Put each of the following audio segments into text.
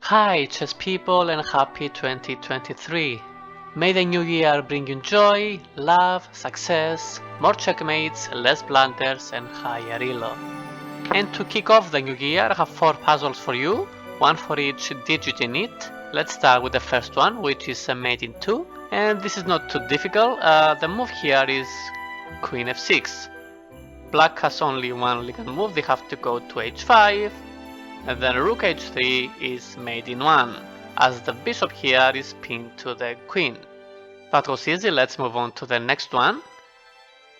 Hi chess people and happy 2023. May the new year bring you joy, love, success, more checkmates, less blunders and higher elo. And to kick off the new year I have 4 puzzles for you, one for each digit in it. Let's start with the first one, which is a mate in 2, and this is not too difficult. The move here is Queen f6. Black has only one legal move, they have to go to h5, and then Rook h3 is mate in 1, as the bishop here is pinned to the queen. That was easy, let's move on to the next one.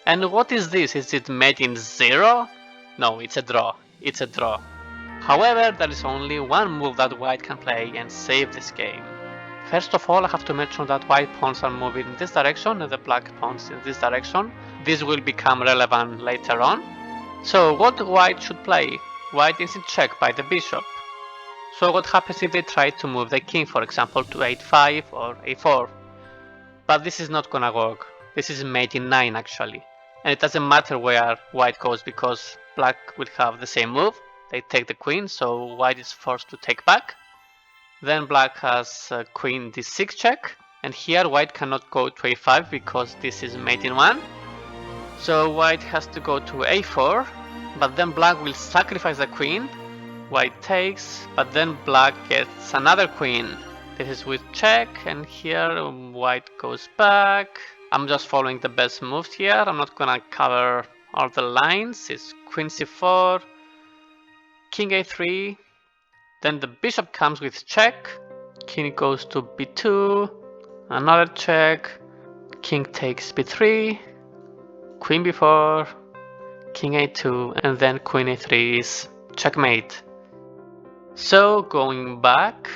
And what is this? Is it mate in 0? No, it's a draw. It's a draw. However, there is only one move that white can play and save this game. First of all, I have to mention that white pawns are moving in this direction and the black pawns in this direction. This will become relevant later on. So what white should play? White is in check by the bishop. So what happens if they try to move the king, for example, to a5 or a4? But this is not gonna work. This is mate in 9 actually. And it doesn't matter where white goes because black will have the same move. They take the queen, so white is forced to take back. Then black has queen d6 check. And here white cannot go to a5 because this is mate in 1. So white has to go to a4. But then black will sacrifice the queen, white takes, but then black gets another queen. This is with check, and here white goes back. I'm just following the best moves here, I'm not gonna cover all the lines. It's queen c4, king a3, then the bishop comes with check, king goes to b2, another check, king takes b3, queen b4, king a2, and then queen a3 is checkmate. So going back,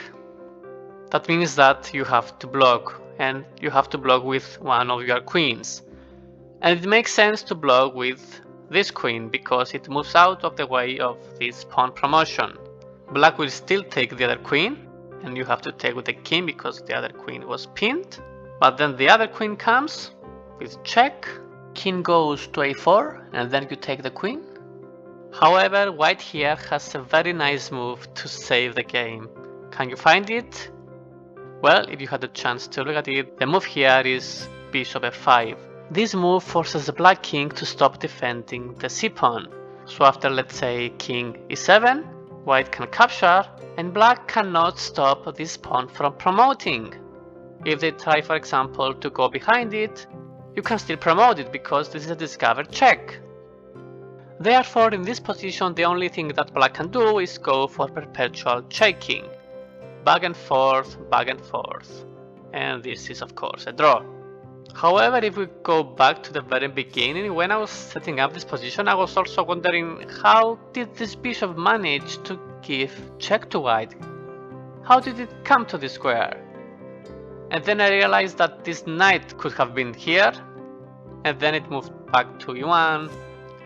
that means that you have to block, and you have to block with one of your queens. And it makes sense to block with this queen because it moves out of the way of this pawn promotion. Black will still take the other queen, and you have to take with the king because the other queen was pinned. But then the other queen comes with check. King goes to a4 and then you take the queen. However, white here has a very nice move to save the game. Can you find it? Well, if you had a chance to look at it, the move here is bishop f5. This move forces the black king to stop defending the c-pawn. So after, let's say, king e7, white can capture and black cannot stop this pawn from promoting. If they try, for example, to go behind it, you can still promote it because this is a discovered check. Therefore, in this position, the only thing that black can do is go for perpetual checking. Back and forth, and this is of course a draw. However, if we go back to the very beginning, when I was setting up this position, I was also wondering how did this bishop manage to give check to white? How did it come to this square? And then I realized that this knight could have been here, and then it moved back to e1,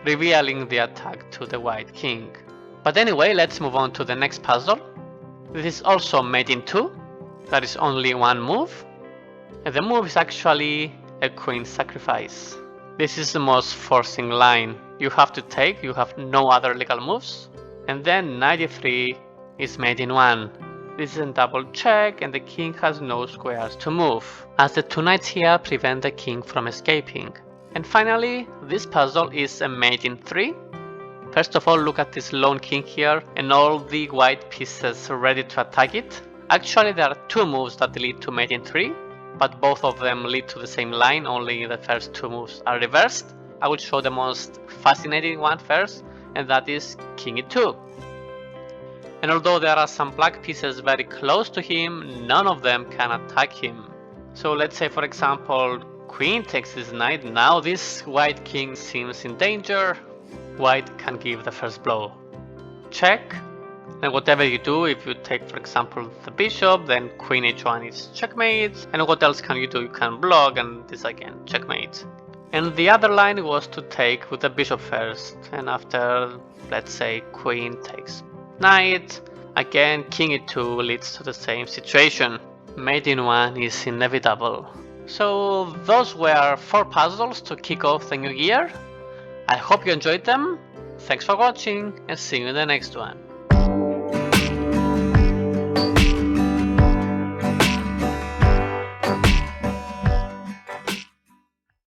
revealing the attack to the white king. But anyway, let's move on to the next puzzle. This is also mate in 2, there is only one move, and the move is actually a queen sacrifice. This is the most forcing line. You have to take, you have no other legal moves, and then knight e3 is mate in 1. This is a double check and the king has no squares to move, as the two knights here prevent the king from escaping. And finally, this puzzle is a mate in 3. First of all, look at this lone king here and all the white pieces ready to attack it. Actually, there are two moves that lead to mate in 3, but both of them lead to the same line, only the first two moves are reversed. I will show the most fascinating one first, and that is king e2. And although there are some black pieces very close to him, none of them can attack him. So let's say, for example, queen takes this knight. Now this white king seems in danger. White can give the first blow. Check. And whatever you do, if you take, for example, the bishop, then queen h1 is checkmate. And what else can you do? You can block, and this again, checkmate. And the other line was to take with the bishop first. And after, let's say, queen takes knight, again king e2 leads to the same situation. Mate in 1 is inevitable. So those were 4 puzzles to kick off the new year. I hope you enjoyed them. Thanks for watching and see you in the next one.